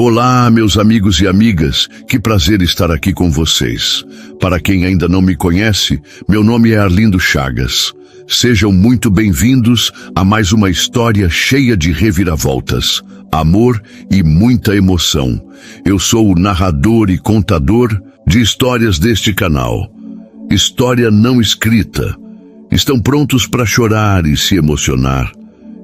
Olá, meus amigos e amigas, que prazer estar aqui com vocês. Para quem ainda não me conhece, meu nome é Arlindo Chagas. Sejam muito bem-vindos a mais uma história cheia de reviravoltas, amor e muita emoção. Eu sou o narrador e contador de histórias deste canal. História não escrita. Estão prontos para chorar e se emocionar?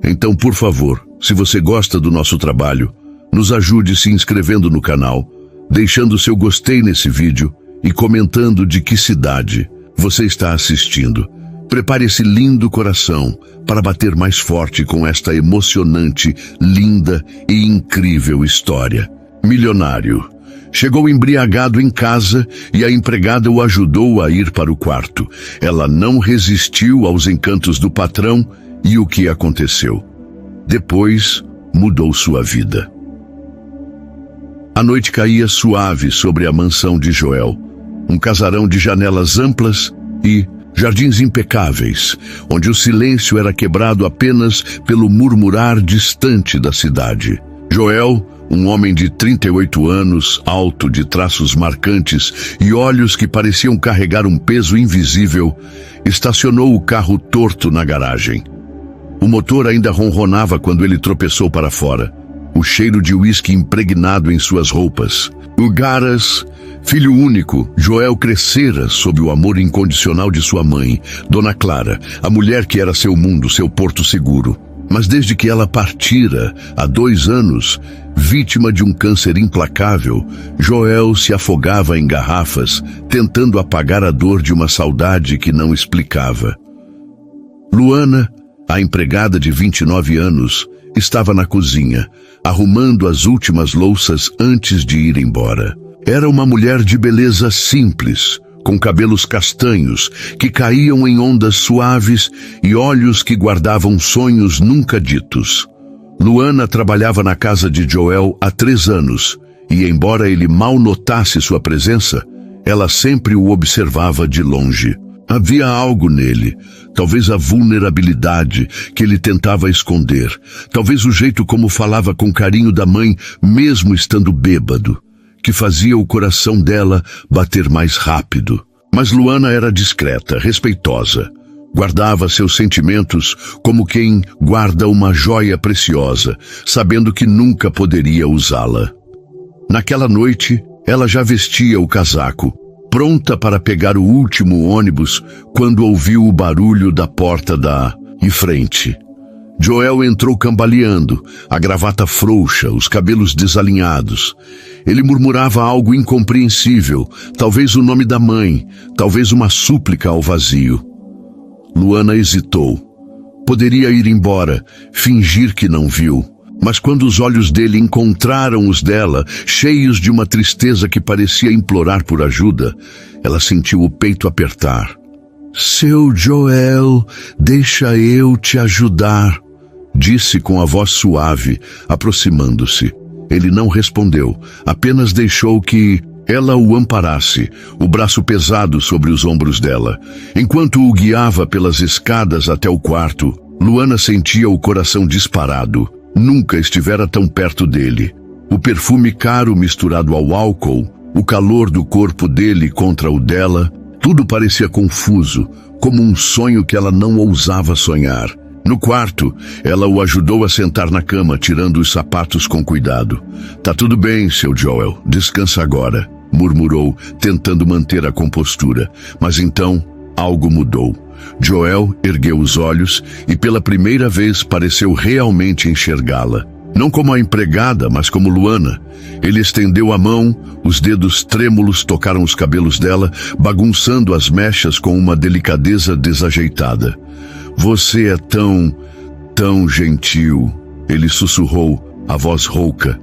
Então, por favor, se você gosta do nosso trabalho, nos ajude se inscrevendo no canal, deixando seu gostei nesse vídeo e comentando de que cidade você está assistindo. Prepare esse lindo coração para bater mais forte com esta emocionante, linda e incrível história. Milionário. Chegou embriagado em casa e a empregada o ajudou a ir para o quarto. Ela não resistiu aos encantos do patrão e o que aconteceu? Depois, mudou sua vida. A noite caía suave sobre a mansão de Joel, um casarão de janelas amplas e jardins impecáveis, onde o silêncio era quebrado apenas pelo murmurar distante da cidade. Joel, um homem de 38 anos, alto, de traços marcantes e olhos que pareciam carregar um peso invisível, estacionou o carro torto na garagem. O motor ainda ronronava quando ele tropeçou para fora. O cheiro de uísque impregnado em suas roupas. O Garas, filho único, Joel crescera sob o amor incondicional de sua mãe, Dona Clara, a mulher que era seu mundo, seu porto seguro. Mas desde que ela partira, há 2 anos, vítima de um câncer implacável, Joel se afogava em garrafas, tentando apagar a dor de uma saudade que não explicava. Luana, a empregada de 29 anos, estava na cozinha, arrumando as últimas louças antes de ir embora. Era uma mulher de beleza simples, com cabelos castanhos que caíam em ondas suaves e olhos que guardavam sonhos nunca ditos. Luana trabalhava na casa de Joel há 3 anos e, embora ele mal notasse sua presença, ela sempre o observava de longe. Havia algo nele, talvez a vulnerabilidade que ele tentava esconder, talvez o jeito como falava com carinho da mãe, mesmo estando bêbado, que fazia o coração dela bater mais rápido. Mas Luana era discreta, respeitosa. Guardava seus sentimentos como quem guarda uma joia preciosa, sabendo que nunca poderia usá-la. Naquela noite, ela já vestia o casaco, pronta para pegar o último ônibus, quando ouviu o barulho da porta em frente. Joel entrou cambaleando, a gravata frouxa, os cabelos desalinhados. Ele murmurava algo incompreensível, talvez o nome da mãe, talvez uma súplica ao vazio. Luana hesitou. Poderia ir embora, fingir que não viu. Mas quando os olhos dele encontraram os dela, cheios de uma tristeza que parecia implorar por ajuda, ela sentiu o peito apertar. "Seu Joel, deixa eu te ajudar", disse com a voz suave, aproximando-se. Ele não respondeu, apenas deixou que ela o amparasse, o braço pesado sobre os ombros dela. Enquanto o guiava pelas escadas até o quarto, Luana sentia o coração disparado. Nunca estivera tão perto dele. O perfume caro misturado ao álcool, o calor do corpo dele contra o dela, tudo parecia confuso, como um sonho que ela não ousava sonhar. No quarto, ela o ajudou a sentar na cama, tirando os sapatos com cuidado. "Tá tudo bem, seu Joel, descansa agora", murmurou, tentando manter a compostura. Mas então, algo mudou. Joel ergueu os olhos e pela primeira vez pareceu realmente enxergá-la. Não como a empregada, mas como Luana. Ele estendeu a mão, os dedos trêmulos tocaram os cabelos dela, bagunçando as mechas com uma delicadeza desajeitada. "Você é tão gentil", ele sussurrou, a voz rouca.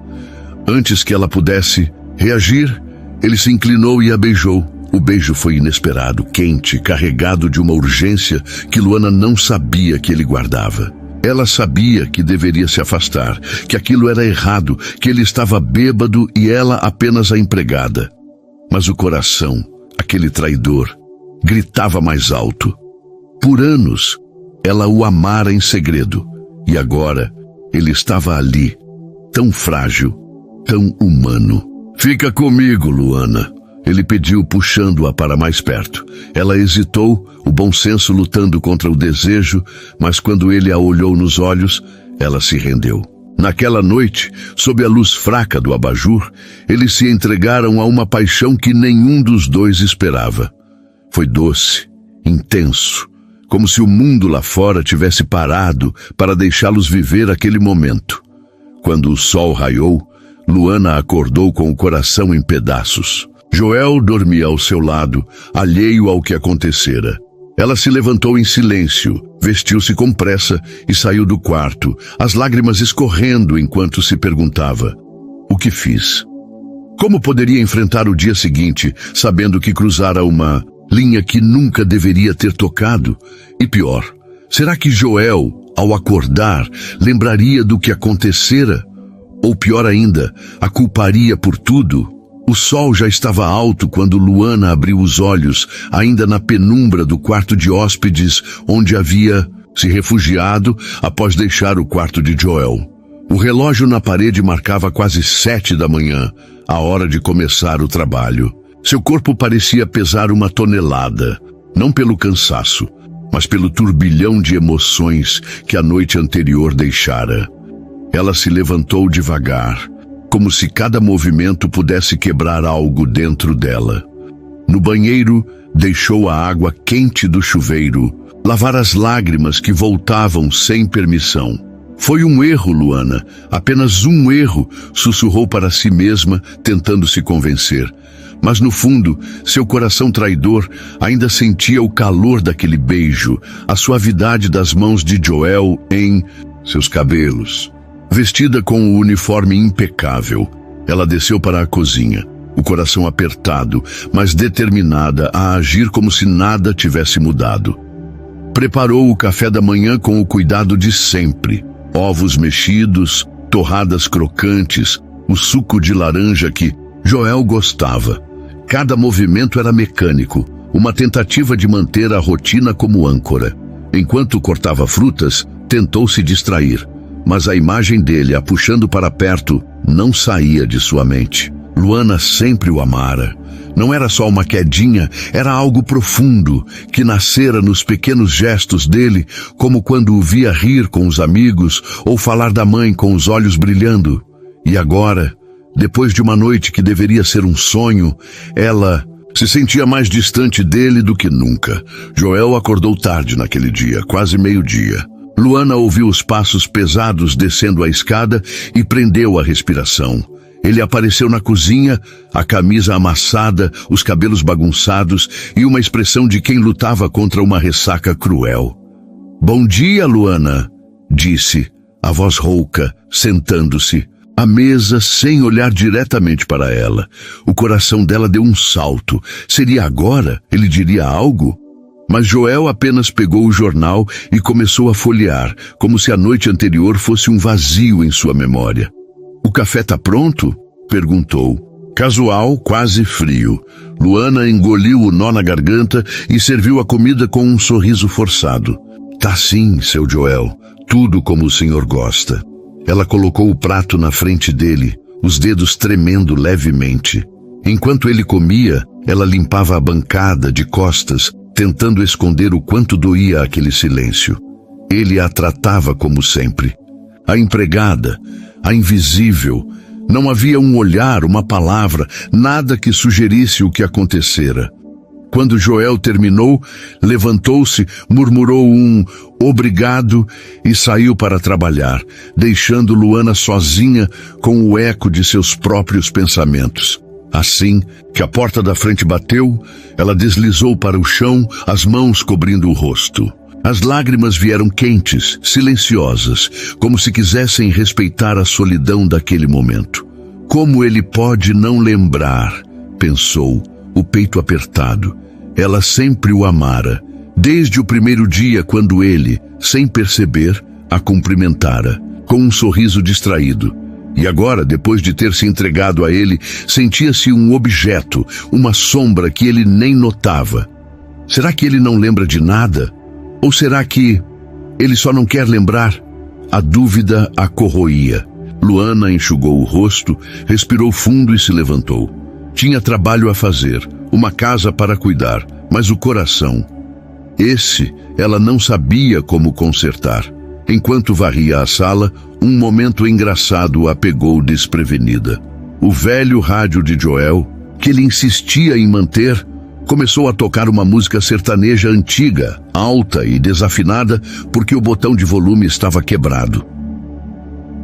Antes que ela pudesse reagir, ele se inclinou e a beijou. O beijo foi inesperado, quente, carregado de uma urgência que Luana não sabia que ele guardava. Ela sabia que deveria se afastar, que aquilo era errado, que ele estava bêbado e ela apenas a empregada. Mas o coração, aquele traidor, gritava mais alto. Por anos, ela o amara em segredo, e agora ele estava ali, tão frágil, tão humano. Fica comigo, Luana, ele pediu, puxando-a para mais perto. Ela hesitou, o bom senso lutando contra o desejo, mas quando ele a olhou nos olhos, ela se rendeu. Naquela noite, sob a luz fraca do abajur, eles se entregaram a uma paixão que nenhum dos dois esperava. Foi doce, intenso, como se o mundo lá fora tivesse parado para deixá-los viver aquele momento. Quando o sol raiou, Luana acordou com o coração em pedaços. Joel dormia ao seu lado, alheio ao que acontecera. Ela se levantou em silêncio, vestiu-se com pressa e saiu do quarto, as lágrimas escorrendo enquanto se perguntava: o que fiz? Como poderia enfrentar o dia seguinte, sabendo que cruzara uma linha que nunca deveria ter tocado? E pior, será que Joel, ao acordar, lembraria do que acontecera? Ou pior ainda, a culparia por tudo? O sol já estava alto quando Luana abriu os olhos, ainda na penumbra do quarto de hóspedes, onde havia se refugiado após deixar o quarto de Joel. O relógio na parede marcava quase 7 da manhã, a hora de começar o trabalho. Seu corpo parecia pesar 1 tonelada, não pelo cansaço, mas pelo turbilhão de emoções que a noite anterior deixara. Ela se levantou devagar, como se cada movimento pudesse quebrar algo dentro dela. No banheiro, deixou a água quente do chuveiro lavar as lágrimas que voltavam sem permissão. Foi um erro, Luana, apenas um erro, sussurrou para si mesma, tentando se convencer. Mas no fundo, seu coração traidor ainda sentia o calor daquele beijo, a suavidade das mãos de Joel em seus cabelos. Vestida com o uniforme impecável, ela desceu para a cozinha, o coração apertado, mas determinada a agir como se nada tivesse mudado. Preparou o café da manhã com o cuidado de sempre: ovos mexidos, torradas crocantes, o suco de laranja que Joel gostava. Cada movimento era mecânico, uma tentativa de manter a rotina como âncora. Enquanto cortava frutas, tentou se distrair, mas a imagem dele a puxando para perto não saía de sua mente. Luana sempre o amara. Não era só uma quedinha, era algo profundo, que nascera nos pequenos gestos dele, como quando o via rir com os amigos ou falar da mãe com os olhos brilhando. E agora, depois de uma noite que deveria ser um sonho, ela se sentia mais distante dele do que nunca. Joel acordou tarde naquele dia, quase meio-dia. Luana ouviu os passos pesados descendo a escada e prendeu a respiração. Ele apareceu na cozinha, a camisa amassada, os cabelos bagunçados e uma expressão de quem lutava contra uma ressaca cruel. "Bom dia, Luana", disse, a voz rouca, sentando-se à mesa sem olhar diretamente para ela. O coração dela deu um salto. Seria agora? Ele diria algo? Mas Joel apenas pegou o jornal e começou a folhear, como se a noite anterior fosse um vazio em sua memória. "O café tá pronto?", perguntou. Casual, quase frio. Luana engoliu o nó na garganta e serviu a comida com um sorriso forçado. "Tá sim, seu Joel, tudo como o senhor gosta." Ela colocou o prato na frente dele, os dedos tremendo levemente. Enquanto ele comia, ela limpava a bancada de costas, tentando esconder o quanto doía aquele silêncio. Ele a tratava como sempre. A empregada, a invisível, não havia um olhar, uma palavra, nada que sugerisse o que acontecera. Quando Joel terminou, levantou-se, murmurou um "obrigado" e saiu para trabalhar, deixando Luana sozinha com o eco de seus próprios pensamentos. Assim que a porta da frente bateu, ela deslizou para o chão, as mãos cobrindo o rosto. As lágrimas vieram quentes, silenciosas, como se quisessem respeitar a solidão daquele momento. Como ele pode não lembrar? Pensou, o peito apertado. Ela sempre o amara, desde o primeiro dia quando ele, sem perceber, a cumprimentara, com um sorriso distraído. E agora, depois de ter se entregado a ele, sentia-se um objeto, uma sombra que ele nem notava. Será que ele não lembra de nada? Ou será que ele só não quer lembrar? A dúvida a corroía. Luana enxugou o rosto, respirou fundo e se levantou. Tinha trabalho a fazer, uma casa para cuidar, mas o coração... Esse, ela não sabia como consertar. Enquanto varria a sala, um momento engraçado a pegou desprevenida. O velho rádio de Joel, que ele insistia em manter, começou a tocar uma música sertaneja antiga, alta e desafinada, porque o botão de volume estava quebrado.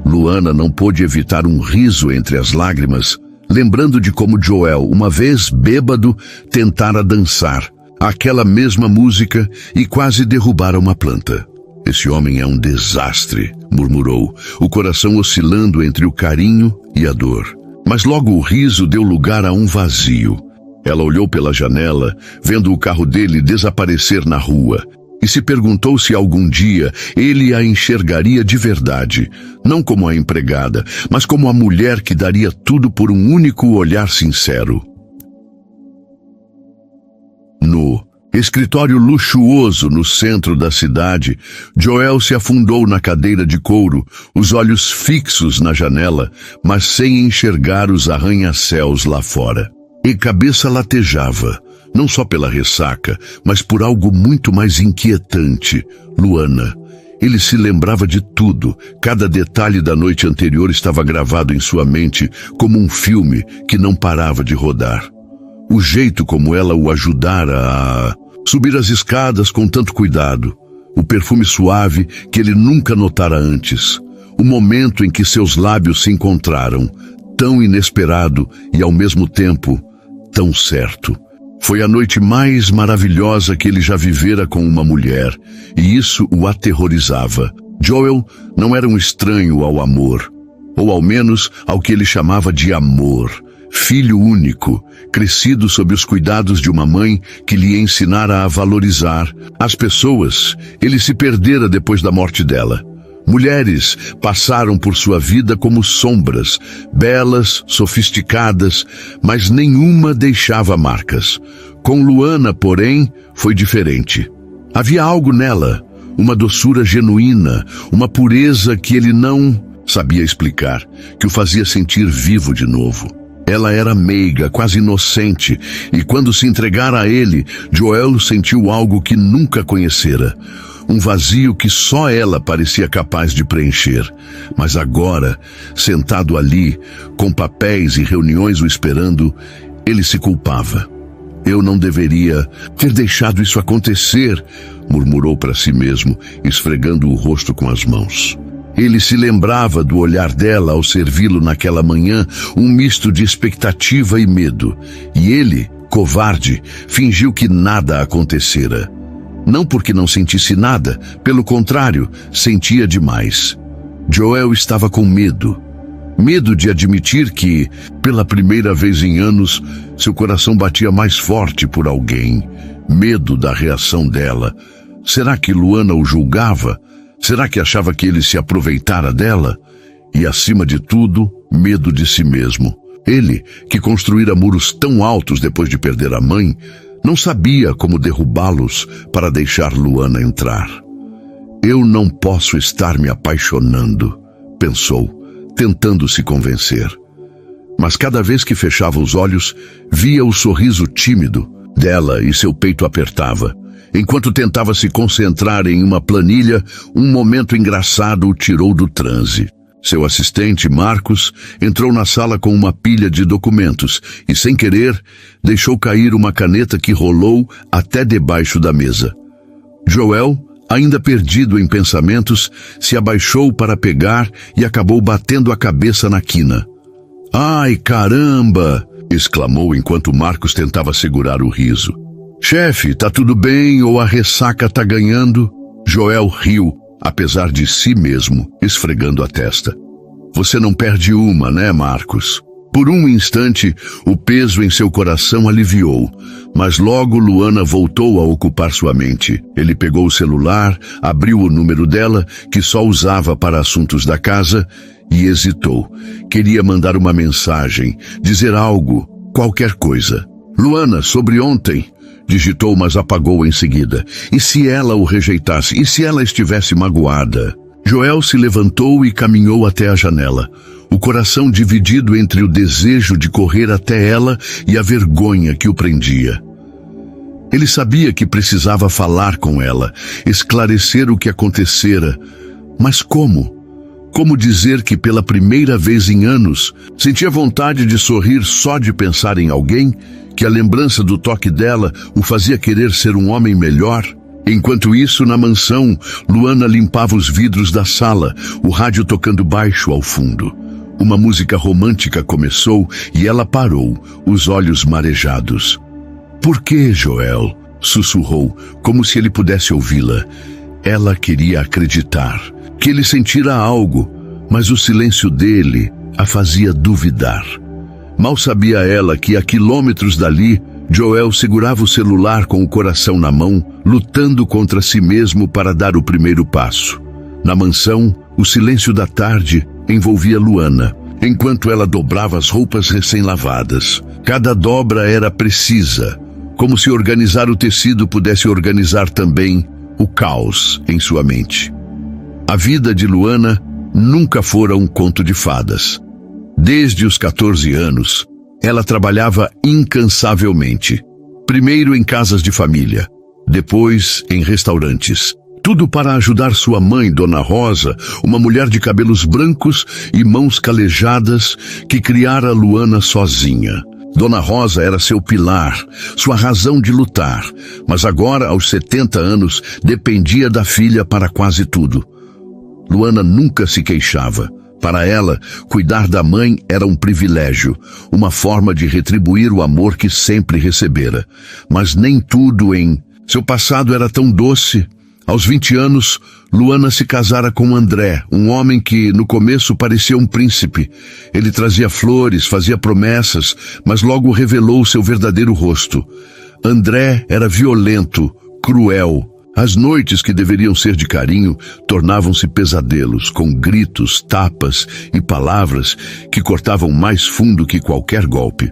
Luana não pôde evitar um riso entre as lágrimas, lembrando de como Joel, uma vez bêbado, tentara dançar aquela mesma música e quase derrubara uma planta. Esse homem é um desastre, murmurou, o coração oscilando entre o carinho e a dor. Mas logo o riso deu lugar a um vazio. Ela olhou pela janela, vendo o carro dele desaparecer na rua, e se perguntou se algum dia ele a enxergaria de verdade, não como a empregada, mas como a mulher que daria tudo por um único olhar sincero. No escritório luxuoso no centro da cidade, Joel se afundou na cadeira de couro, os olhos fixos na janela, mas sem enxergar os arranha-céus lá fora. E cabeça latejava, não só pela ressaca, mas por algo muito mais inquietante, Luana. Ele se lembrava de tudo, cada detalhe da noite anterior estava gravado em sua mente como um filme que não parava de rodar. O jeito como ela o ajudara a subir as escadas com tanto cuidado, o perfume suave que ele nunca notara antes, o momento em que seus lábios se encontraram, tão inesperado e ao mesmo tempo tão certo. Foi a noite mais maravilhosa que ele já vivera com uma mulher, e isso o aterrorizava. Joel não era um estranho ao amor, ou ao menos ao que ele chamava de amor. Filho único, crescido sob os cuidados de uma mãe que lhe ensinara a valorizar as pessoas. Ele se perdera depois da morte dela. Mulheres passaram por sua vida como sombras, belas, sofisticadas, mas nenhuma deixava marcas. Com Luana, porém, foi diferente. Havia algo nela, uma doçura genuína, uma pureza que ele não sabia explicar, que o fazia sentir vivo de novo. Ela era meiga, quase inocente, e quando se entregara a ele, Joel sentiu algo que nunca conhecera. Um vazio que só ela parecia capaz de preencher. Mas agora, sentado ali, com papéis e reuniões o esperando, ele se culpava. Eu não deveria ter deixado isso acontecer, murmurou para si mesmo, esfregando o rosto com as mãos. Ele se lembrava do olhar dela ao servi-lo naquela manhã, um misto de expectativa e medo. E ele, covarde, fingiu que nada acontecera. Não porque não sentisse nada, pelo contrário, sentia demais. Joel estava com medo. Medo de admitir que, pela primeira vez em anos, seu coração batia mais forte por alguém. Medo da reação dela. Será que Luana o julgava? Será que achava que ele se aproveitara dela? E, acima de tudo, medo de si mesmo. Ele, que construíra muros tão altos depois de perder a mãe, não sabia como derrubá-los para deixar Luana entrar. Eu não posso estar me apaixonando, pensou, tentando se convencer. Mas cada vez que fechava os olhos, via o sorriso tímido dela e seu peito apertava. Enquanto tentava se concentrar em uma planilha, um momento engraçado o tirou do transe. Seu assistente, Marcos, entrou na sala com uma pilha de documentos e, sem querer, deixou cair uma caneta que rolou até debaixo da mesa. Joel, ainda perdido em pensamentos, se abaixou para pegar e acabou batendo a cabeça na quina. "Ai, caramba!" exclamou enquanto Marcos tentava segurar o riso. "Chefe, tá tudo bem ou a ressaca tá ganhando?" Joel riu, apesar de si mesmo, esfregando a testa. "Você não perde uma, né, Marcos?" Por um instante, o peso em seu coração aliviou, mas logo Luana voltou a ocupar sua mente. Ele pegou o celular, abriu o número dela, que só usava para assuntos da casa, e hesitou. Queria mandar uma mensagem, dizer algo, qualquer coisa. "Luana, sobre ontem..." digitou, mas apagou em seguida. E se ela o rejeitasse? E se ela estivesse magoada? Joel se levantou e caminhou até a janela, o coração dividido entre o desejo de correr até ela e a vergonha que o prendia. Ele sabia que precisava falar com ela, esclarecer o que acontecera, mas como? Como dizer que pela primeira vez em anos sentia vontade de sorrir só de pensar em alguém, que a lembrança do toque dela o fazia querer ser um homem melhor? Enquanto isso, na mansão, Luana limpava os vidros da sala, o rádio tocando baixo ao fundo. Uma música romântica começou e ela parou, os olhos marejados. "Por que, Joel?" sussurrou, como se ele pudesse ouvi-la. Ela queria acreditar, que ele sentira algo, mas o silêncio dele a fazia duvidar. Mal sabia ela que a quilômetros dali, Joel segurava o celular com o coração na mão, lutando contra si mesmo para dar o primeiro passo. Na mansão, o silêncio da tarde envolvia Luana, enquanto ela dobrava as roupas recém-lavadas. Cada dobra era precisa, como se organizar o tecido pudesse organizar também o caos em sua mente. A vida de Luana nunca fora um conto de fadas. Desde os 14 anos, ela trabalhava incansavelmente. Primeiro em casas de família, depois em restaurantes. Tudo para ajudar sua mãe, Dona Rosa, uma mulher de cabelos brancos e mãos calejadas que criara Luana sozinha. Dona Rosa era seu pilar, sua razão de lutar, mas agora, aos 70 anos, dependia da filha para quase tudo. Luana nunca se queixava. Para ela, cuidar da mãe era um privilégio, uma forma de retribuir o amor que sempre recebera. Mas nem tudo em seu passado era tão doce. Aos 20 anos, Luana se casara com André, um homem que no começo parecia um príncipe. Ele trazia flores, fazia promessas, mas logo revelou seu verdadeiro rosto. André era violento, cruel. As noites que deveriam ser de carinho tornavam-se pesadelos, com gritos, tapas e palavras que cortavam mais fundo que qualquer golpe.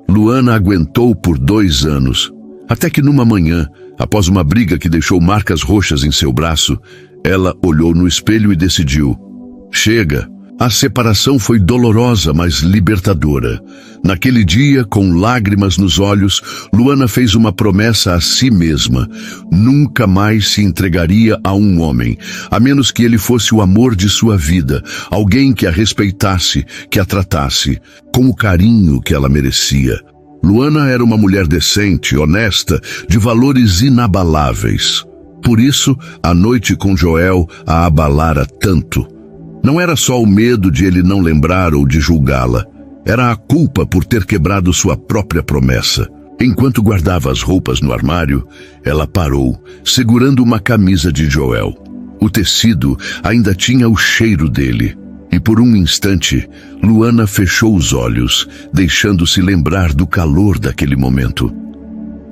Luana aguentou por 2 anos, até que numa manhã, após uma briga que deixou marcas roxas em seu braço, ela olhou no espelho e decidiu: chega. A separação foi dolorosa, mas libertadora. Naquele dia, com lágrimas nos olhos, Luana fez uma promessa a si mesma. Nunca mais se entregaria a um homem, a menos que ele fosse o amor de sua vida, alguém que a respeitasse, que a tratasse com o carinho que ela merecia. Luana era uma mulher decente, honesta, de valores inabaláveis. Por isso, a noite com Joel a abalara tanto. Não era só o medo de ele não lembrar ou de julgá-la. Era a culpa por ter quebrado sua própria promessa. Enquanto guardava as roupas no armário, ela parou, segurando uma camisa de Joel. O tecido ainda tinha o cheiro dele. E por um instante, Luana fechou os olhos, deixando-se lembrar do calor daquele momento.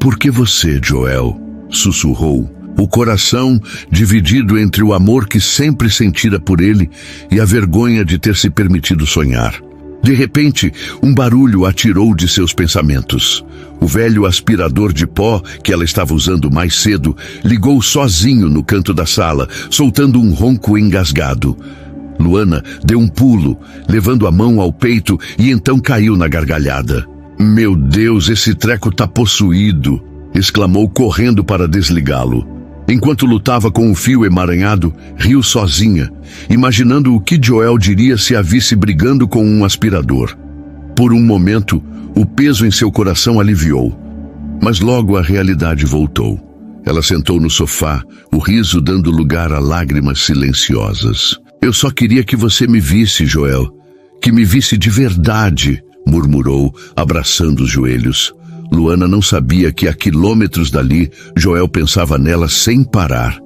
"Por que você, Joel?" sussurrou. O coração dividido entre o amor que sempre sentira por ele e a vergonha de ter se permitido sonhar. De repente, um barulho a tirou de seus pensamentos. O velho aspirador de pó que ela estava usando mais cedo ligou sozinho no canto da sala, soltando um ronco engasgado. Luana deu um pulo, levando a mão ao peito e então caiu na gargalhada. "Meu Deus, esse treco tá possuído!" exclamou correndo para desligá-lo. Enquanto lutava com o fio emaranhado, riu sozinha, imaginando o que Joel diria se a visse brigando com um aspirador. Por um momento, o peso em seu coração aliviou, mas logo a realidade voltou. Ela sentou no sofá, o riso dando lugar a lágrimas silenciosas. "Eu só queria que você me visse, Joel, que me visse de verdade", murmurou, abraçando os joelhos. Luana não sabia que a quilômetros dali, Joel pensava nela sem parar.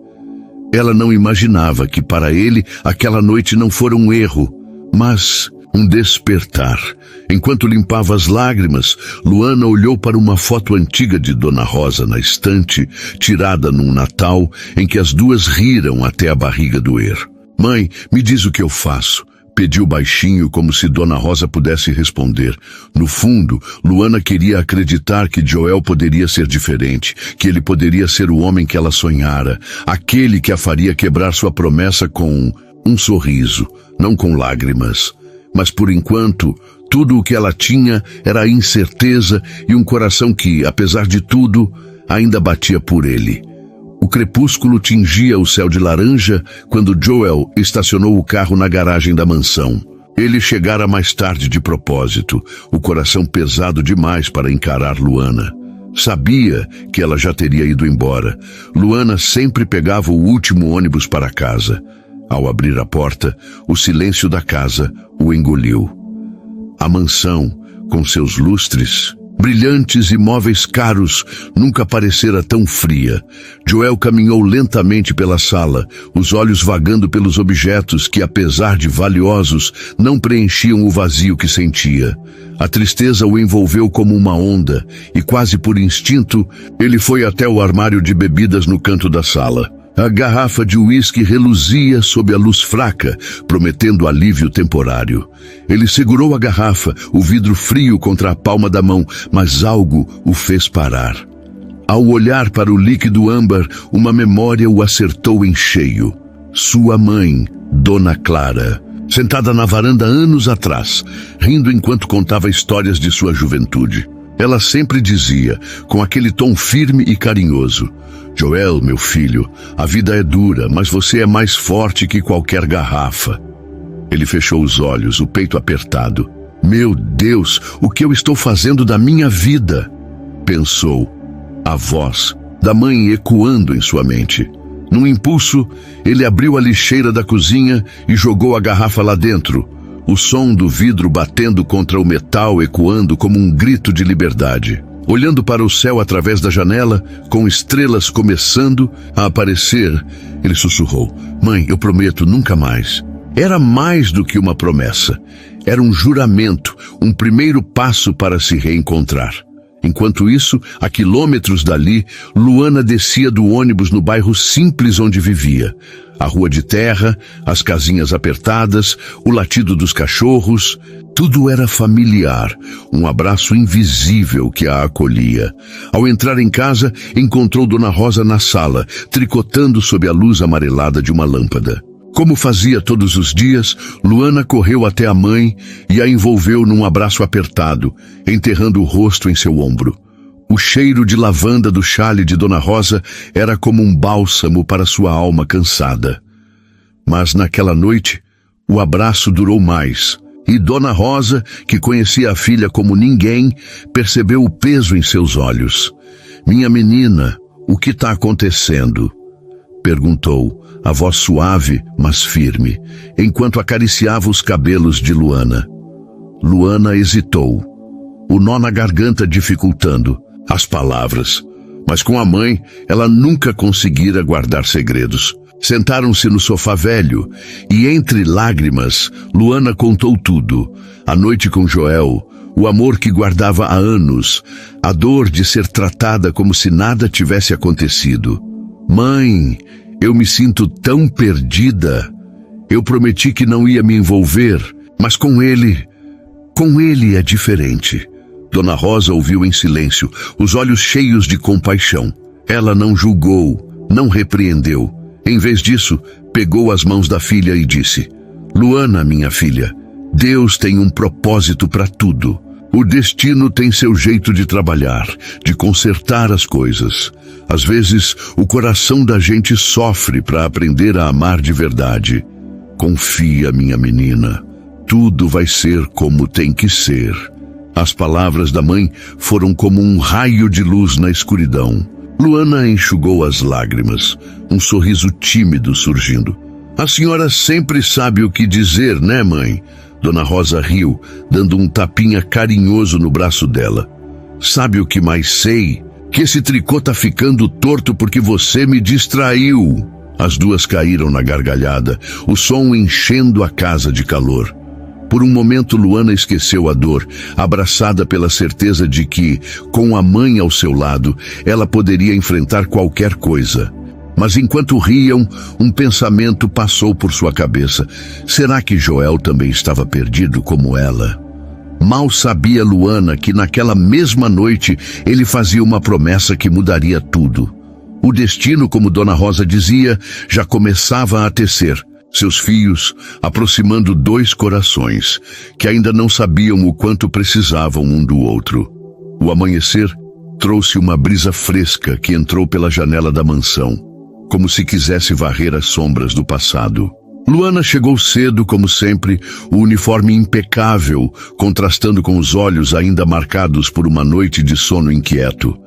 Ela não imaginava que para ele aquela noite não fora um erro, mas um despertar. Enquanto limpava as lágrimas, Luana olhou para uma foto antiga de Dona Rosa na estante, tirada num Natal em que as duas riram até a barriga doer. "Mãe, me diz o que eu faço", pediu baixinho, como se Dona Rosa pudesse responder. No fundo, Luana queria acreditar que Joel poderia ser diferente, que ele poderia ser o homem que ela sonhara, aquele que a faria quebrar sua promessa com um sorriso, não com lágrimas. Mas por enquanto, tudo o que ela tinha era a incerteza e um coração que, apesar de tudo, ainda batia por ele. O crepúsculo tingia o céu de laranja quando Joel estacionou o carro na garagem da mansão. Ele chegara mais tarde de propósito, o coração pesado demais para encarar Luana. Sabia que ela já teria ido embora. Luana sempre pegava o último ônibus para casa. Ao abrir a porta, o silêncio da casa o engoliu. A mansão, com seus lustres, brilhantes e móveis caros, nunca parecera tão fria. Joel caminhou lentamente pela sala, os olhos vagando pelos objetos que, apesar de valiosos, não preenchiam o vazio que sentia. A tristeza o envolveu como uma onda, e quase por instinto, ele foi até o armário de bebidas no canto da sala. A garrafa de uísque reluzia sob a luz fraca, prometendo alívio temporário. Ele segurou a garrafa, o vidro frio contra a palma da mão, mas algo o fez parar. Ao olhar para o líquido âmbar, uma memória o acertou em cheio. Sua mãe, Dona Clara, sentada na varanda anos atrás, rindo enquanto contava histórias de sua juventude. Ela sempre dizia, com aquele tom firme e carinhoso: Joel, meu filho, a vida é dura, mas você é mais forte que qualquer garrafa. Ele fechou os olhos, o peito apertado. Meu Deus, o que eu estou fazendo da minha vida? Pensou, a voz da mãe ecoando em sua mente. Num impulso, ele abriu a lixeira da cozinha e jogou a garrafa lá dentro. O som do vidro batendo contra o metal ecoando como um grito de liberdade. Olhando para o céu através da janela, com estrelas começando a aparecer, ele sussurrou: Mãe, eu prometo nunca mais. Era mais do que uma promessa. Era um juramento, um primeiro passo para se reencontrar. Enquanto isso, a quilômetros dali, Luana descia do ônibus no bairro simples onde vivia. A rua de terra, as casinhas apertadas, o latido dos cachorros, tudo era familiar, um abraço invisível que a acolhia. Ao entrar em casa, encontrou Dona Rosa na sala, tricotando sob a luz amarelada de uma lâmpada. Como fazia todos os dias, Luana correu até a mãe e a envolveu num abraço apertado, enterrando o rosto em seu ombro. O cheiro de lavanda do xale de Dona Rosa era como um bálsamo para sua alma cansada. Mas naquela noite, o abraço durou mais, e Dona Rosa, que conhecia a filha como ninguém, percebeu o peso em seus olhos. Minha menina, o que está acontecendo? Perguntou, a voz suave, mas firme, enquanto acariciava os cabelos de Luana. Luana hesitou, o nó na garganta dificultando as palavras. Mas com a mãe, ela nunca conseguira guardar segredos. Sentaram-se no sofá velho, e entre lágrimas, Luana contou tudo. A noite com Joel, o amor que guardava há anos, a dor de ser tratada como se nada tivesse acontecido. Mãe, eu me sinto tão perdida. Eu prometi que não ia me envolver, mas com ele é diferente. Dona Rosa ouviu em silêncio, os olhos cheios de compaixão. Ela não julgou, não repreendeu. Em vez disso, pegou as mãos da filha e disse: Luana, minha filha, Deus tem um propósito para tudo. O destino tem seu jeito de trabalhar, de consertar as coisas. Às vezes, o coração da gente sofre para aprender a amar de verdade. Confia, minha menina. Tudo vai ser como tem que ser. As palavras da mãe foram como um raio de luz na escuridão. Luana enxugou as lágrimas, um sorriso tímido surgindo. A senhora sempre sabe o que dizer, né, mãe? Dona Rosa riu, dando um tapinha carinhoso no braço dela. Sabe o que mais sei? Que esse tricô tá ficando torto porque você me distraiu. As duas caíram na gargalhada, o som enchendo a casa de calor. Por um momento, Luana esqueceu a dor, abraçada pela certeza de que, com a mãe ao seu lado, ela poderia enfrentar qualquer coisa. Mas enquanto riam, um pensamento passou por sua cabeça. Será que Joel também estava perdido como ela? Mal sabia Luana que naquela mesma noite ele fazia uma promessa que mudaria tudo. O destino, como Dona Rosa dizia, já começava a tecer. seus fios aproximando dois corações que ainda não sabiam o quanto precisavam um do outro. O amanhecer trouxe uma brisa fresca que entrou pela janela da mansão, como se quisesse varrer as sombras do passado. Luana chegou cedo, como sempre, o uniforme impecável, contrastando com os olhos ainda marcados por uma noite de sono inquieto.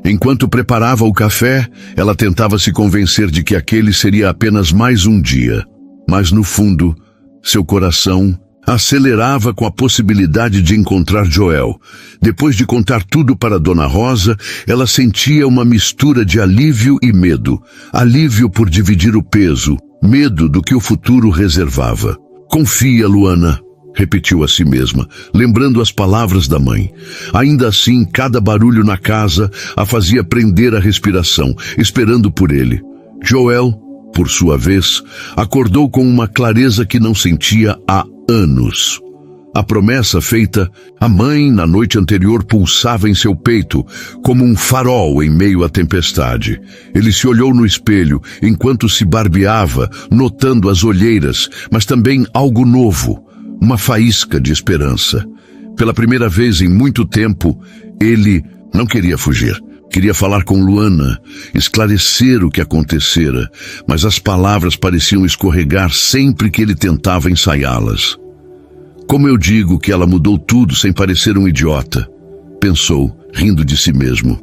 Enquanto preparava o café, ela tentava se convencer de que aquele seria apenas mais um dia. Mas no fundo, seu coração acelerava com a possibilidade de encontrar Joel. Depois de contar tudo para Dona Rosa, ela sentia uma mistura de alívio e medo. Alívio por dividir o peso, medo do que o futuro reservava. Confia, Luana, repetiu a si mesma, lembrando as palavras da mãe. Ainda assim, cada barulho na casa a fazia prender a respiração, esperando por ele. Joel, por sua vez, acordou com uma clareza que não sentia há anos. A promessa feita à mãe na noite anterior pulsava em seu peito, como um farol em meio à tempestade. Ele se olhou no espelho enquanto se barbeava, notando as olheiras, mas também algo novo, uma faísca de esperança. Pela primeira vez em muito tempo, ele não queria fugir. Queria falar com Luana, esclarecer o que acontecera, mas as palavras pareciam escorregar sempre que ele tentava ensaiá-las. Como eu digo que ela mudou tudo sem parecer um idiota, pensou, rindo de si mesmo.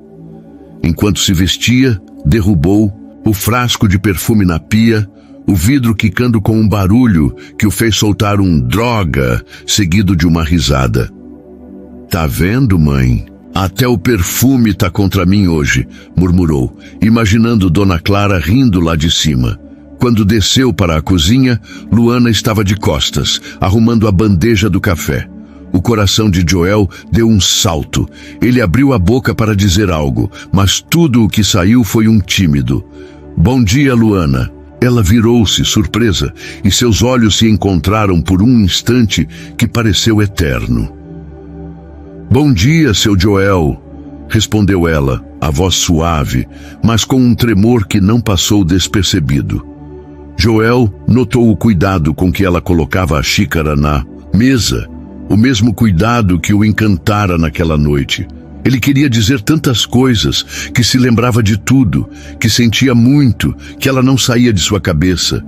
Enquanto se vestia, derrubou o frasco de perfume na pia, o vidro quicando com um barulho que o fez soltar um droga, seguido de uma risada. Tá vendo, mãe? Até o perfume tá contra mim hoje, murmurou, imaginando Dona Clara rindo lá de cima. Quando desceu para a cozinha, Luana estava de costas, arrumando a bandeja do café. O coração de Joel deu um salto. Ele abriu a boca para dizer algo, mas tudo o que saiu foi um tímido. Bom dia, Luana. Ela virou-se, surpresa, e seus olhos se encontraram por um instante que pareceu eterno. Bom dia, seu Joel, respondeu ela, a voz suave, mas com um tremor que não passou despercebido. Joel notou o cuidado com que ela colocava a xícara na mesa, o mesmo cuidado que o encantara naquela noite. Ele queria dizer tantas coisas, que se lembrava de tudo, que sentia muito, que ela não saía de sua cabeça.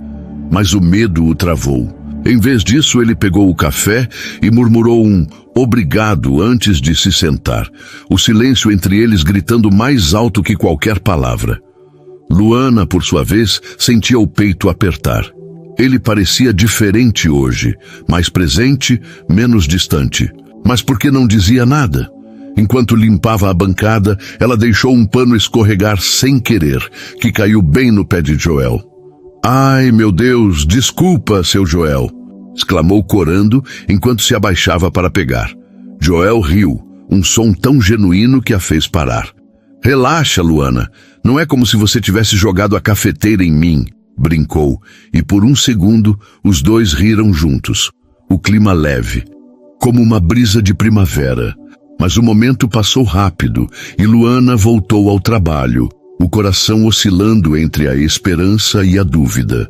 Mas o medo o travou. Em vez disso, ele pegou o café e murmurou um obrigado antes de se sentar, o silêncio entre eles gritando mais alto que qualquer palavra. Luana, por sua vez, sentia o peito apertar. Ele parecia diferente hoje, mais presente, menos distante. Mas por que não dizia nada? Enquanto limpava a bancada, ela deixou um pano escorregar sem querer, que caiu bem no pé de Joel. Ai, meu Deus, desculpa, seu Joel, exclamou corando enquanto se abaixava para pegar. Joel riu, um som tão genuíno que a fez parar. Relaxa, Luana, não é como se você tivesse jogado a cafeteira em mim, brincou, e por um segundo os dois riram juntos. O clima leve, como uma brisa de primavera. Mas o momento passou rápido e Luana voltou ao trabalho, o coração oscilando entre a esperança e a dúvida.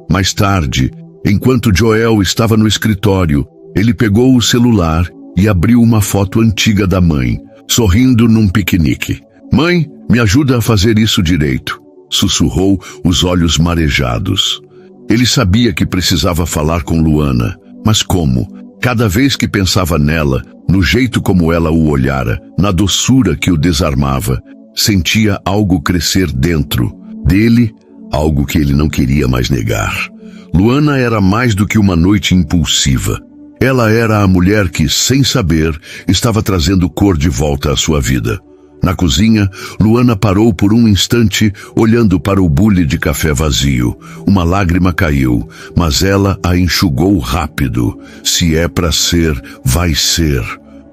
Mais tarde, enquanto Joel estava no escritório, ele pegou o celular e abriu uma foto antiga da mãe, sorrindo num piquenique. Mãe, me ajuda a fazer isso direito, sussurrou, os olhos marejados. Ele sabia que precisava falar com Luana, mas como? Cada vez que pensava nela, no jeito como ela o olhara, na doçura que o desarmava, sentia algo crescer dentro dele, algo que ele não queria mais negar. Luana era mais do que uma noite impulsiva. Ela era a mulher que, sem saber, estava trazendo cor de volta à sua vida. Na cozinha, Luana parou por um instante, olhando para o bule de café vazio. Uma lágrima caiu, mas ela a enxugou rápido. Se é para ser, vai ser,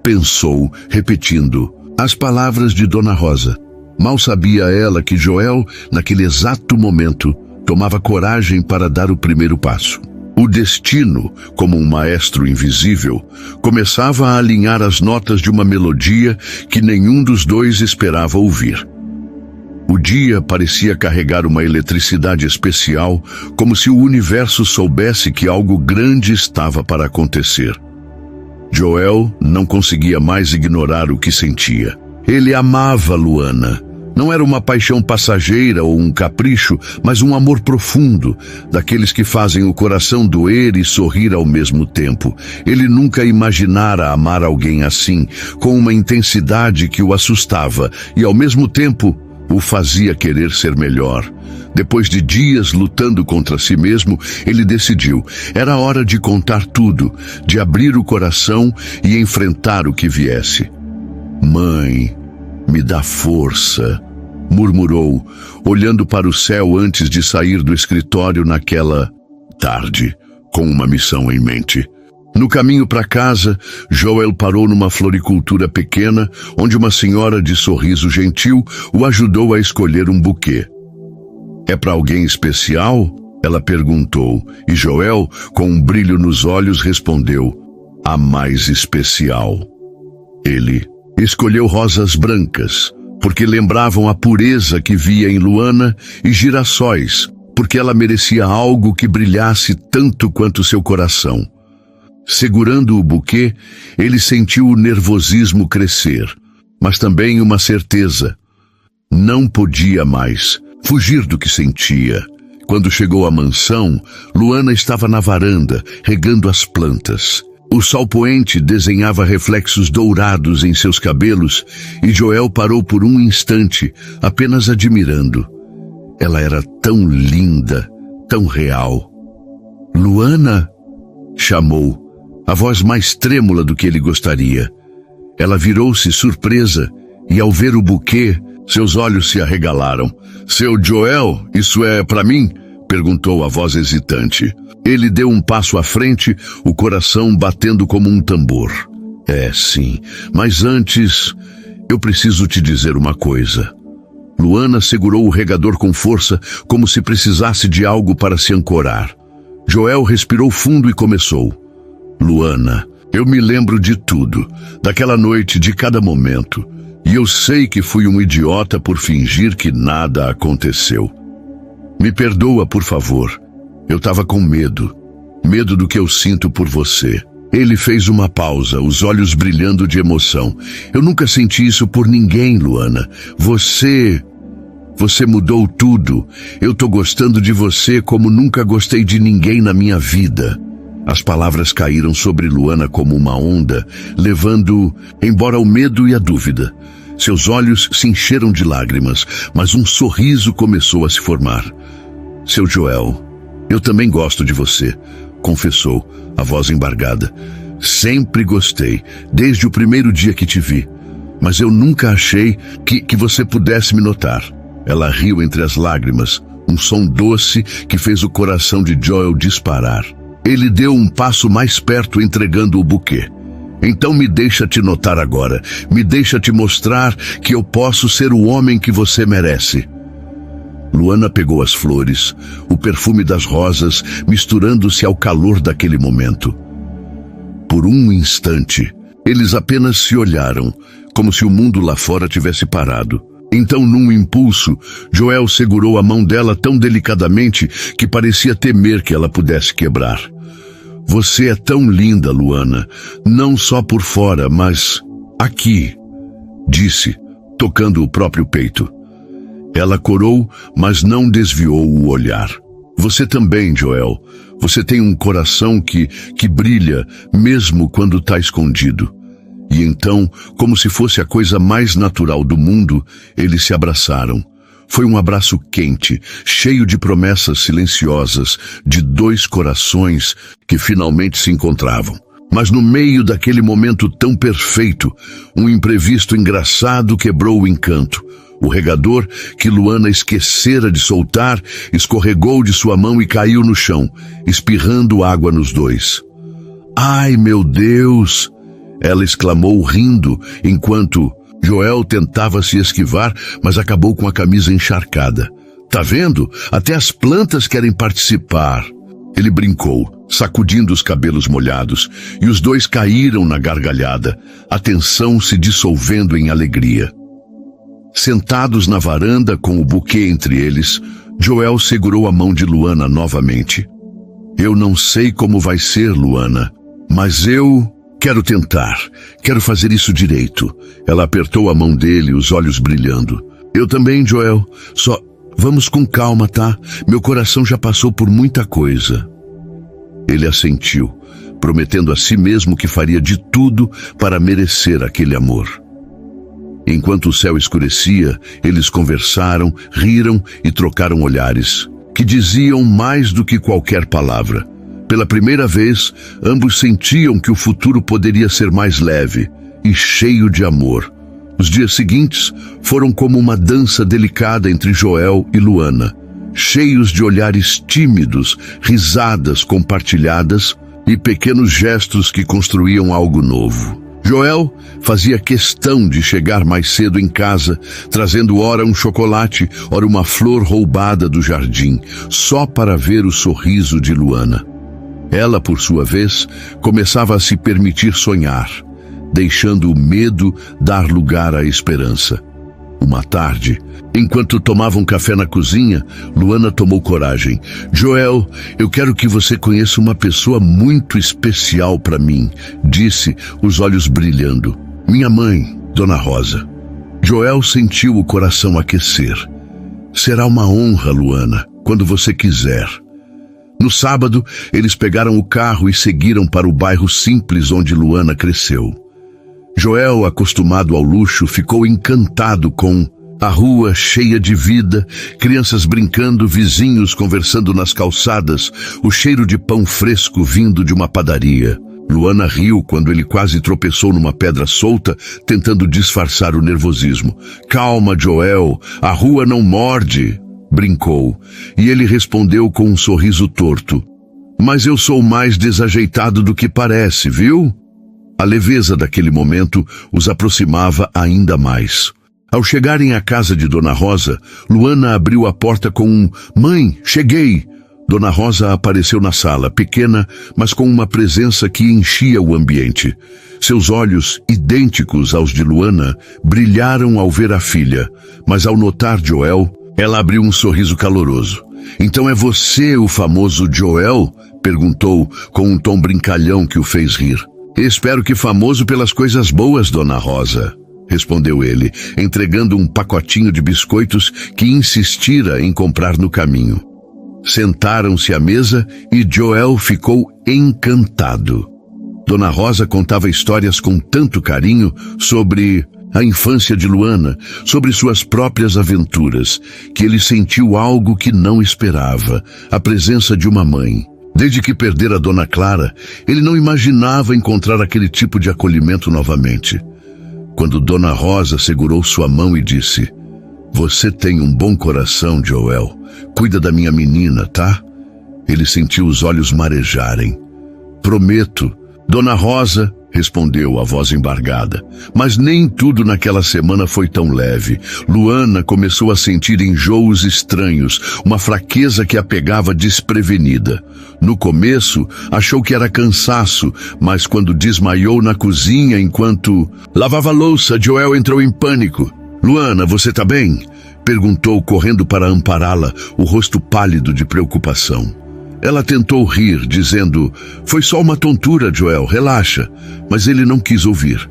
pensou, repetindo as palavras de Dona Rosa. Mal sabia ela que Joel, naquele exato momento, tomava coragem para dar o primeiro passo. O destino, como um maestro invisível, começava a alinhar as notas de uma melodia que nenhum dos dois esperava ouvir. O dia parecia carregar uma eletricidade especial, como se o universo soubesse que algo grande estava para acontecer. Joel não conseguia mais ignorar o que sentia. Ele amava Luana. Não era uma paixão passageira ou um capricho, mas um amor profundo, daqueles que fazem o coração doer e sorrir ao mesmo tempo. Ele nunca imaginara amar alguém assim, com uma intensidade que o assustava e, ao mesmo tempo, o fazia querer ser melhor. Depois de dias lutando contra si mesmo, ele decidiu. Era hora de contar tudo, de abrir o coração e enfrentar o que viesse. Mãe, me dá força, murmurou, olhando para o céu antes de sair do escritório naquela tarde, com uma missão em mente. No caminho para casa, Joel parou numa floricultura pequena, onde uma senhora de sorriso gentil o ajudou a escolher um buquê. É para alguém especial? Ela perguntou, e Joel, com um brilho nos olhos, respondeu, a mais especial. Ele escolheu rosas brancas, porque lembravam a pureza que via em Luana, e girassóis, porque ela merecia algo que brilhasse tanto quanto seu coração. Segurando o buquê, ele sentiu o nervosismo crescer, mas também uma certeza. Não podia mais fugir do que sentia. Quando chegou à mansão, Luana estava na varanda, regando as plantas. O sol poente desenhava reflexos dourados em seus cabelos e Joel parou por um instante, apenas admirando. Ela era tão linda, tão real. Luana, chamou, a voz mais trêmula do que ele gostaria. Ela virou-se surpresa e, ao ver o buquê, seus olhos se arregalaram. Seu Joel, isso é para mim? Perguntou a voz hesitante. Ele deu um passo à frente, o coração batendo como um tambor. É, sim, mas antes, eu preciso te dizer uma coisa. Luana segurou o regador com força, como se precisasse de algo para se ancorar. Joel respirou fundo e começou. Luana, eu me lembro de tudo, daquela noite, de cada momento. E eu sei que fui um idiota por fingir que nada aconteceu. Me perdoa, por favor. Eu estava com medo. Medo do que eu sinto por você. Ele fez uma pausa, os olhos brilhando de emoção. Eu nunca senti isso por ninguém, Luana. Você mudou tudo. Eu tô gostando de você como nunca gostei de ninguém na minha vida. As palavras caíram sobre Luana como uma onda, levando embora o medo e a dúvida. Seus olhos se encheram de lágrimas, mas um sorriso começou a se formar. Seu Joel, eu também gosto de você, confessou, a voz embargada. Sempre gostei, desde o primeiro dia que te vi. Mas eu nunca achei que você pudesse me notar. Ela riu entre as lágrimas, um som doce que fez o coração de Joel disparar. Ele deu um passo mais perto, entregando o buquê. Então me deixa te notar agora. Me deixa te mostrar que eu posso ser o homem que você merece. Luana pegou as flores, o perfume das rosas, misturando-se ao calor daquele momento. Por um instante, eles apenas se olharam, como se o mundo lá fora tivesse parado. Então, num impulso, Joel segurou a mão dela tão delicadamente que parecia temer que ela pudesse quebrar. Você é tão linda, Luana, não só por fora, mas aqui, disse, tocando o próprio peito. Ela corou, mas não desviou o olhar. Você também, Joel. Você tem um coração que brilha, mesmo quando está escondido. E então, como se fosse a coisa mais natural do mundo, eles se abraçaram. Foi um abraço quente, cheio de promessas silenciosas, de dois corações que finalmente se encontravam. Mas no meio daquele momento tão perfeito, um imprevisto engraçado quebrou o encanto. O regador, que Luana esquecera de soltar, escorregou de sua mão e caiu no chão, espirrando água nos dois. Ai, meu Deus! Ela exclamou rindo, enquanto Joel tentava se esquivar, mas acabou com a camisa encharcada. Tá vendo? Até as plantas querem participar. Ele brincou, sacudindo os cabelos molhados, e os dois caíram na gargalhada, a tensão se dissolvendo em alegria. Sentados na varanda com o buquê entre eles, Joel segurou a mão de Luana novamente. Eu não sei como vai ser, Luana, mas eu quero tentar. Quero fazer isso direito. Ela apertou a mão dele, os olhos brilhando. Eu também, Joel. Só vamos com calma, tá? Meu coração já passou por muita coisa. Ele assentiu, prometendo a si mesmo que faria de tudo para merecer aquele amor. Enquanto o céu escurecia, eles conversaram, riram e trocaram olhares, que diziam mais do que qualquer palavra. Pela primeira vez, ambos sentiam que o futuro poderia ser mais leve e cheio de amor. Os dias seguintes foram como uma dança delicada entre Joel e Luana, cheios de olhares tímidos, risadas compartilhadas e pequenos gestos que construíam algo novo. Joel fazia questão de chegar mais cedo em casa, trazendo ora um chocolate, ora uma flor roubada do jardim, só para ver o sorriso de Luana. Ela, por sua vez, começava a se permitir sonhar, deixando o medo dar lugar à esperança. Uma tarde, enquanto tomavam café na cozinha, Luana tomou coragem. Joel, eu quero que você conheça uma pessoa muito especial para mim, disse, os olhos brilhando. Minha mãe, Dona Rosa. Joel sentiu o coração aquecer. Será uma honra, Luana, quando você quiser. No sábado, eles pegaram o carro e seguiram para o bairro simples onde Luana cresceu. Joel, acostumado ao luxo, ficou encantado com a rua cheia de vida, crianças brincando, vizinhos conversando nas calçadas, o cheiro de pão fresco vindo de uma padaria. Luana riu quando ele quase tropeçou numa pedra solta, tentando disfarçar o nervosismo. Calma, Joel, a rua não morde, brincou, e ele respondeu com um sorriso torto. Mas eu sou mais desajeitado do que parece, viu? A leveza daquele momento os aproximava ainda mais. Ao chegarem à casa de Dona Rosa, Luana abriu a porta com um "Mãe, cheguei!". Dona Rosa apareceu na sala, pequena, mas com uma presença que enchia o ambiente. Seus olhos, idênticos aos de Luana, brilharam ao ver a filha, mas ao notar Joel, ela abriu um sorriso caloroso. "Então é você o famoso Joel?", perguntou, com um tom brincalhão que o fez rir. "Espero que famoso pelas coisas boas, Dona Rosa", respondeu ele, entregando um pacotinho de biscoitos que insistira em comprar no caminho. Sentaram-se à mesa e Joel ficou encantado. Dona Rosa contava histórias com tanto carinho sobre a infância de Luana, sobre suas próprias aventuras, que ele sentiu algo que não esperava, a presença de uma mãe. Desde que perdera a Dona Clara, ele não imaginava encontrar aquele tipo de acolhimento novamente. Quando Dona Rosa segurou sua mão e disse: "Você tem um bom coração, Joel. Cuida da minha menina, tá?", ele sentiu os olhos marejarem. "Prometo." Dona Rosa, respondeu a voz embargada. Mas nem tudo naquela semana foi tão leve. Luana começou a sentir enjoos estranhos, uma fraqueza que a pegava desprevenida. No começo, achou que era cansaço, mas quando desmaiou na cozinha enquanto lavava louça, Joel entrou em pânico. "Luana, você tá bem?", perguntou, correndo para ampará-la, o rosto pálido de preocupação. Ela tentou rir, dizendo: "Foi só uma tontura, Joel, relaxa." Mas ele não quis ouvir.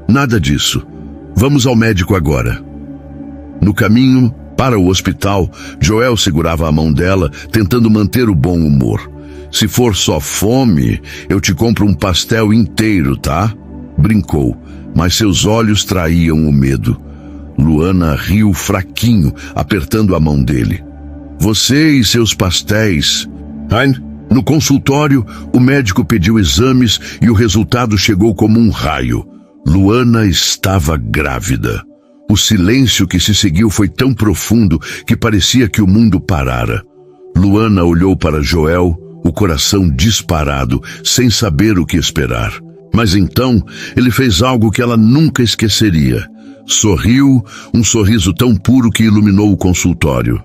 "Nada disso. Vamos ao médico agora." No caminho para o hospital, Joel segurava a mão dela, tentando manter o bom humor. "Se for só fome, eu te compro um pastel inteiro, tá?", brincou, mas seus olhos traíam o medo. Luana riu fraquinho, apertando a mão dele. "Você e seus pastéis." No consultório, o médico pediu exames e o resultado chegou como um raio. Luana estava grávida. O silêncio que se seguiu foi tão profundo que parecia que o mundo parara. Luana olhou para Joel, o coração disparado, sem saber o que esperar. Mas então, ele fez algo que ela nunca esqueceria. Sorriu, um sorriso tão puro que iluminou o consultório.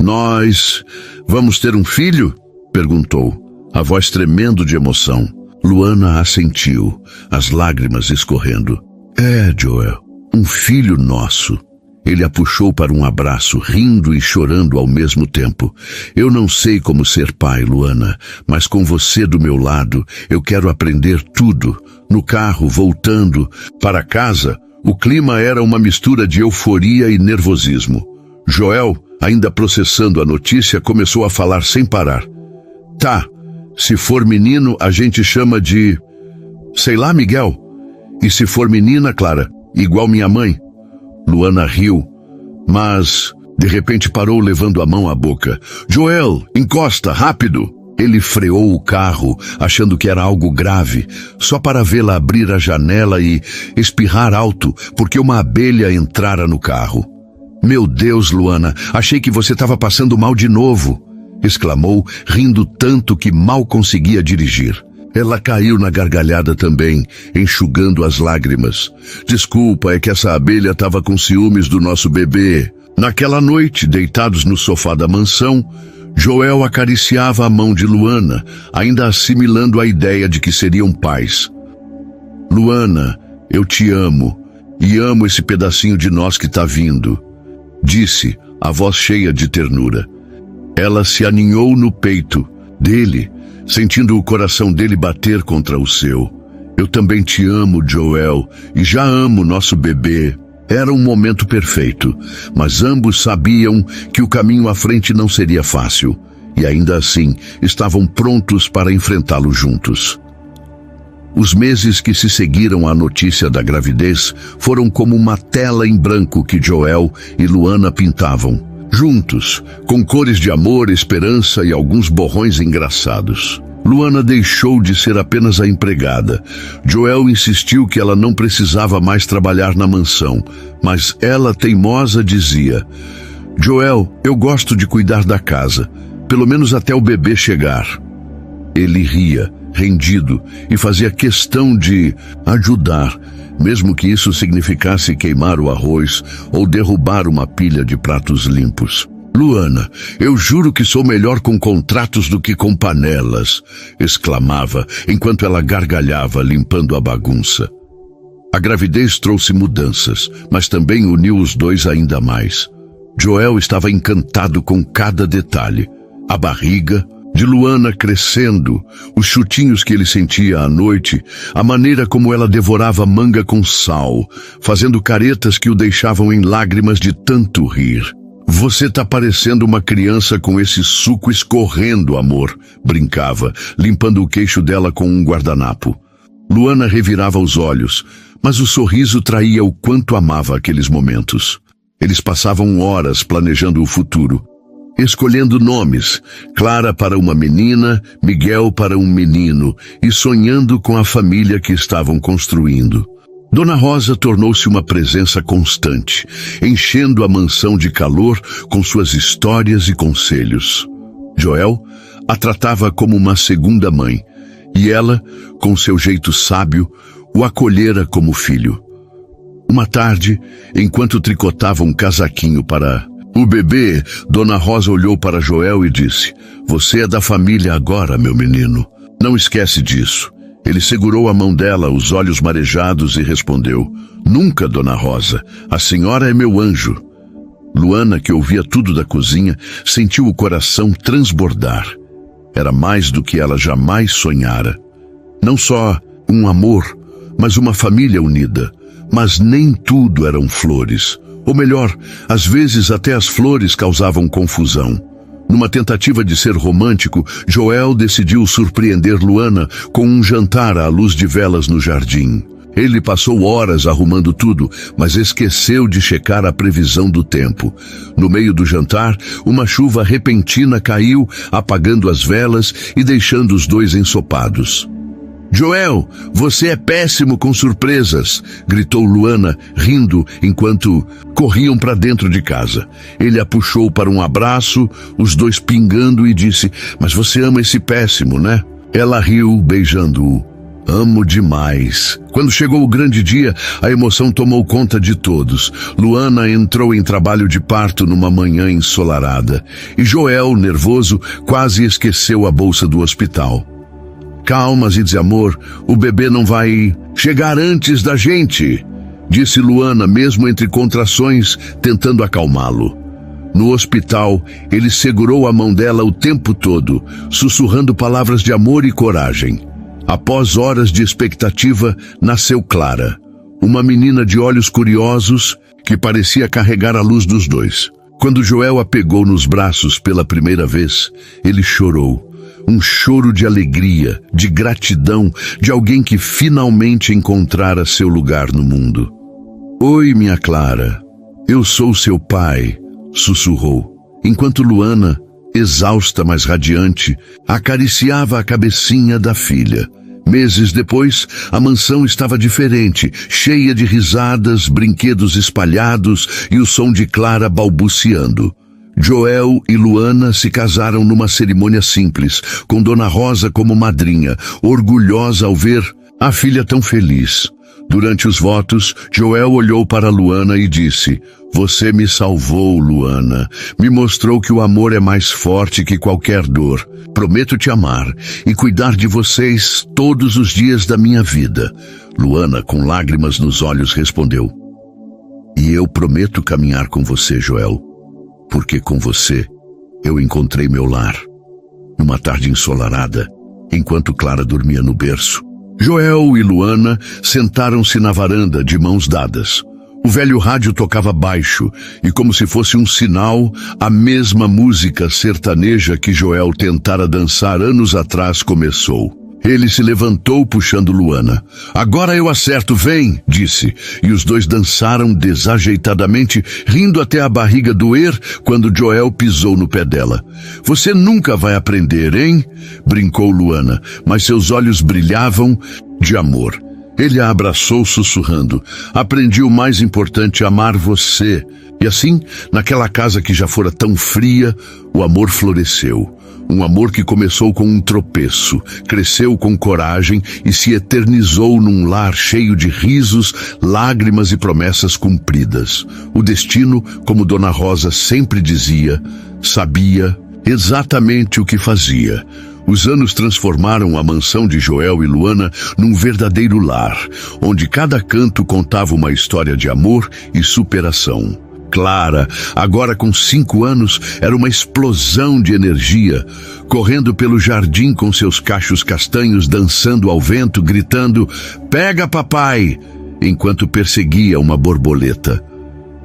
"Nós vamos ter um filho?", perguntou, a voz tremendo de emoção. Luana assentiu, as lágrimas escorrendo. "É, Joel, um filho nosso." Ele a puxou para um abraço, rindo e chorando ao mesmo tempo. Eu não sei como ser pai, Luana, mas com você do meu lado, eu quero aprender tudo. No carro, voltando para casa, o clima era uma mistura de euforia e nervosismo. Joel, ainda processando a notícia, começou a falar sem parar. Tá, se for menino, a gente chama de... sei lá, Miguel. E se for menina, Clara, igual minha mãe. Luana riu, mas de repente parou levando a mão à boca. Joel, encosta, rápido! Ele freou o carro, achando que era algo grave, só para vê-la abrir a janela e espirrar alto, porque uma abelha entrara no carro. Meu Deus, Luana, achei que você estava passando mal de novo, exclamou, rindo tanto que mal conseguia dirigir. Ela caiu na gargalhada também, enxugando as lágrimas. Desculpa, é que essa abelha estava com ciúmes do nosso bebê. Naquela noite, deitados no sofá da mansão, Joel acariciava a mão de Luana, ainda assimilando a ideia de que seriam pais. Luana, eu te amo, e amo esse pedacinho de nós que está vindo, disse, a voz cheia de ternura. Ela se aninhou no peito dele, sentindo o coração dele bater contra o seu. Eu também te amo, Joel, e já amo nosso bebê. Era um momento perfeito, mas ambos sabiam que o caminho à frente não seria fácil, e ainda assim estavam prontos para enfrentá-lo juntos. Os meses que se seguiram à notícia da gravidez foram como uma tela em branco que Joel e Luana pintavam, juntos, com cores de amor, esperança e alguns borrões engraçados. Luana deixou de ser apenas a empregada. Joel insistiu que ela não precisava mais trabalhar na mansão, mas ela, teimosa, dizia: Joel, eu gosto de cuidar da casa, pelo menos até o bebê chegar. Ele ria, rendido, e fazia questão de ajudar, mesmo que isso significasse queimar o arroz ou derrubar uma pilha de pratos limpos. Luana, eu juro que sou melhor com contratos do que com panelas, exclamava, enquanto ela gargalhava, limpando a bagunça. A gravidez trouxe mudanças, mas também uniu os dois ainda mais. Joel estava encantado com cada detalhe. A barriga de Luana crescendo, os chutinhos que ele sentia à noite, a maneira como ela devorava manga com sal, fazendo caretas que o deixavam em lágrimas de tanto rir. Você tá parecendo uma criança com esse suco escorrendo, amor, brincava, limpando o queixo dela com um guardanapo. Luana revirava os olhos, mas o sorriso traía o quanto amava aqueles momentos. Eles passavam horas planejando o futuro, escolhendo nomes, Clara para uma menina, Miguel para um menino, e sonhando com a família que estavam construindo. Dona Rosa tornou-se uma presença constante, enchendo a mansão de calor com suas histórias e conselhos. Joel a tratava como uma segunda mãe, e ela, com seu jeito sábio, o acolhera como filho. Uma tarde, enquanto tricotava um casaquinho para o bebê, Dona Rosa olhou para Joel e disse: Você é da família agora, meu menino. Não esquece disso. Ele segurou a mão dela, os olhos marejados, e respondeu: Nunca, Dona Rosa. A senhora é meu anjo. Luana, que ouvia tudo da cozinha, sentiu o coração transbordar. Era mais do que ela jamais sonhara. Não só um amor, mas uma família unida. Mas nem tudo eram flores. Ou melhor, às vezes até as flores causavam confusão. Numa tentativa de ser romântico, Joel decidiu surpreender Luana com um jantar à luz de velas no jardim. Ele passou horas arrumando tudo, mas esqueceu de checar a previsão do tempo. No meio do jantar, uma chuva repentina caiu, apagando as velas e deixando os dois ensopados. Joel, você é péssimo com surpresas, gritou Luana, rindo enquanto corriam para dentro de casa. Ele a puxou para um abraço, os dois pingando, e disse: Mas você ama esse péssimo, né? Ela riu, beijando-o. Amo demais. Quando chegou o grande dia, a emoção tomou conta de todos. Luana entrou em trabalho de parto numa manhã ensolarada, e Joel, nervoso, quase esqueceu a bolsa do hospital. Calma, Zidze, amor, o bebê não vai chegar antes da gente. disse Luana, mesmo entre contrações, tentando acalmá-lo. No hospital, ele segurou a mão dela o tempo todo, sussurrando palavras de amor e coragem. Após horas de expectativa, nasceu Clara, uma menina de olhos curiosos que parecia carregar a luz dos dois. Quando Joel a pegou nos braços pela primeira vez, ele chorou. Um choro de alegria, de gratidão, de alguém que finalmente encontrara seu lugar no mundo. "Oi, minha Clara, eu sou seu pai", sussurrou, enquanto Luana, exausta mas radiante, acariciava a cabecinha da filha. Meses depois, a mansão estava diferente, cheia de risadas, brinquedos espalhados e o som de Clara balbuciando. Joel e Luana se casaram numa cerimônia simples, com Dona Rosa como madrinha, orgulhosa ao ver a filha tão feliz. Durante os votos, Joel olhou para Luana e disse: "Você me salvou, Luana. Me mostrou que o amor é mais forte que qualquer dor. Prometo te amar e cuidar de vocês todos os dias da minha vida." Luana, com lágrimas nos olhos, respondeu: "E eu prometo caminhar com você, Joel, porque com você eu encontrei meu lar." Numa tarde ensolarada, enquanto Clara dormia no berço, Joel e Luana sentaram-se na varanda de mãos dadas. O velho rádio tocava baixo e, como se fosse um sinal, a mesma música sertaneja que Joel tentara dançar anos atrás começou. Ele se levantou puxando Luana. "Agora eu acerto, vem", disse, e os dois dançaram desajeitadamente, rindo até a barriga doer quando Joel pisou no pé dela. "Você nunca vai aprender, hein?", brincou Luana, mas seus olhos brilhavam de amor. Ele a abraçou sussurrando: "Aprendi o mais importante, amar você." E assim, naquela casa que já fora tão fria, o amor floresceu. Um amor que começou com um tropeço, cresceu com coragem e se eternizou num lar cheio de risos, lágrimas e promessas cumpridas. O destino, como Dona Rosa sempre dizia, sabia exatamente o que fazia. Os anos transformaram a mansão de Joel e Luana num verdadeiro lar, onde cada canto contava uma história de amor e superação. Clara, agora com 5 anos, era uma explosão de energia, correndo pelo jardim com seus cachos castanhos dançando ao vento, gritando: "Pega, papai!", enquanto perseguia uma borboleta.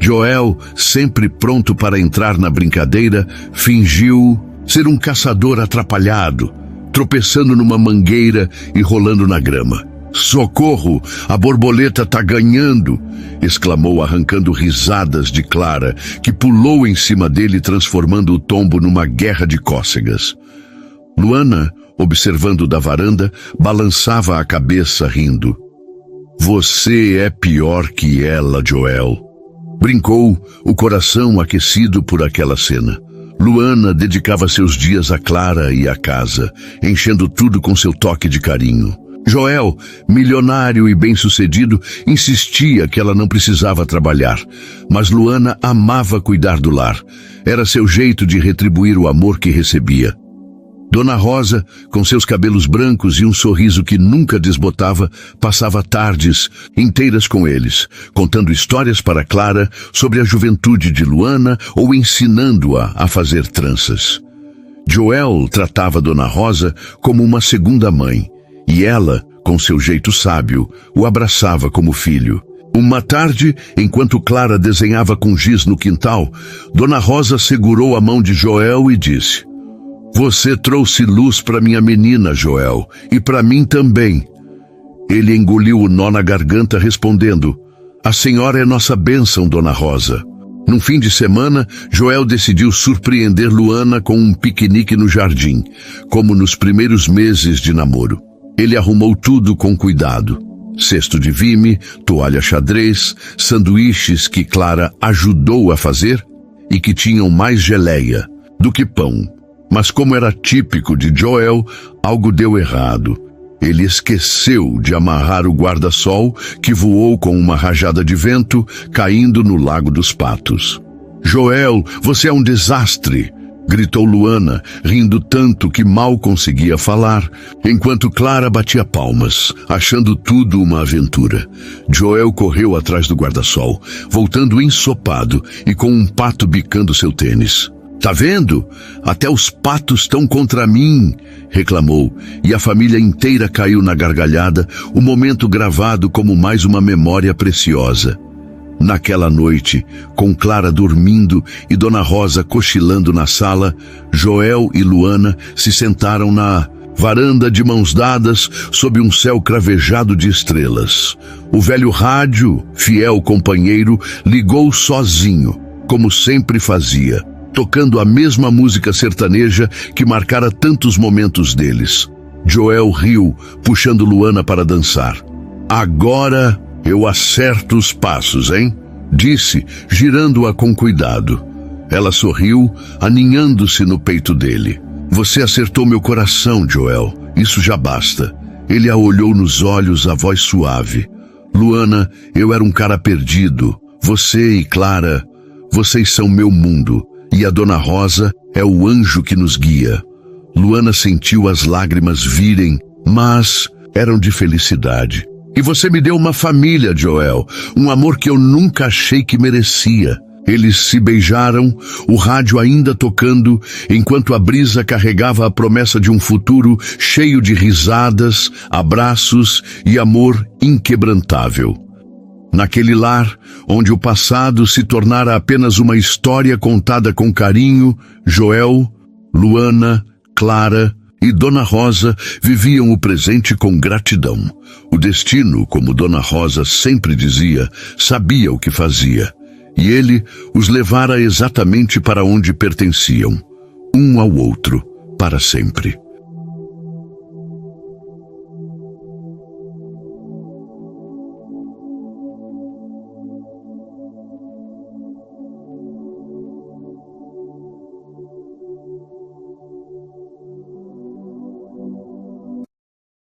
Joel, sempre pronto para entrar na brincadeira, fingiu ser um caçador atrapalhado, tropeçando numa mangueira e rolando na grama. "Socorro, a borboleta tá ganhando!", exclamou, arrancando risadas de Clara, que pulou em cima dele, transformando o tombo numa guerra de cócegas. Luana, observando da varanda, balançava a cabeça rindo. "Você é pior que ela, Joel", brincou, o coração aquecido por aquela cena. Luana dedicava seus dias a Clara e à casa, enchendo tudo com seu toque de carinho. Joel, milionário e bem-sucedido, insistia que ela não precisava trabalhar, mas Luana amava cuidar do lar. Era seu jeito de retribuir o amor que recebia. Dona Rosa, com seus cabelos brancos e um sorriso que nunca desbotava, passava tardes inteiras com eles, contando histórias para Clara sobre a juventude de Luana ou ensinando-a a fazer tranças. Joel tratava Dona Rosa como uma segunda mãe, e ela, com seu jeito sábio, o abraçava como filho. Uma tarde, enquanto Clara desenhava com giz no quintal, Dona Rosa segurou a mão de Joel e disse: "Você trouxe luz para minha menina, Joel, e para mim também." Ele engoliu o nó na garganta, respondendo: "A senhora é nossa bênção, Dona Rosa." Num fim de semana, Joel decidiu surpreender Luana com um piquenique no jardim, como nos primeiros meses de namoro. Ele arrumou tudo com cuidado: cesto de vime, toalha xadrez, sanduíches que Clara ajudou a fazer e que tinham mais geleia do que pão. Mas como era típico de Joel, algo deu errado. Ele esqueceu de amarrar o guarda-sol, que voou com uma rajada de vento, caindo no Lago dos Patos. "Joel, você é um desastre", gritou Luana, rindo tanto que mal conseguia falar, enquanto Clara batia palmas, achando tudo uma aventura. Joel correu atrás do guarda-sol, voltando ensopado e com um pato bicando seu tênis. "Tá vendo? Até os patos estão contra mim", reclamou, e a família inteira caiu na gargalhada, o momento gravado como mais uma memória preciosa. Naquela noite, com Clara dormindo e Dona Rosa cochilando na sala, Joel e Luana se sentaram na varanda de mãos dadas sob um céu cravejado de estrelas. O velho rádio, fiel companheiro, ligou sozinho, como sempre fazia, tocando a mesma música sertaneja que marcara tantos momentos deles. Joel riu, puxando Luana para dançar. "Agora eu acerto os passos, hein?", disse, girando-a com cuidado. Ela sorriu, aninhando-se no peito dele. "Você acertou meu coração, Joel. Isso já basta." Ele a olhou nos olhos, a voz suave. "Luana, eu era um cara perdido. Você e Clara, vocês são meu mundo. E a Dona Rosa é o anjo que nos guia." Luana sentiu as lágrimas virem, mas eram de felicidade. "E você me deu uma família, Joel, um amor que eu nunca achei que merecia." Eles se beijaram, o rádio ainda tocando, enquanto a brisa carregava a promessa de um futuro cheio de risadas, abraços e amor inquebrantável. Naquele lar, onde o passado se tornara apenas uma história contada com carinho, Joel, Luana, Clara e Dona Rosa viviam o presente com gratidão. O destino, como Dona Rosa sempre dizia, sabia o que fazia, e ele os levara exatamente para onde pertenciam, um ao outro, para sempre.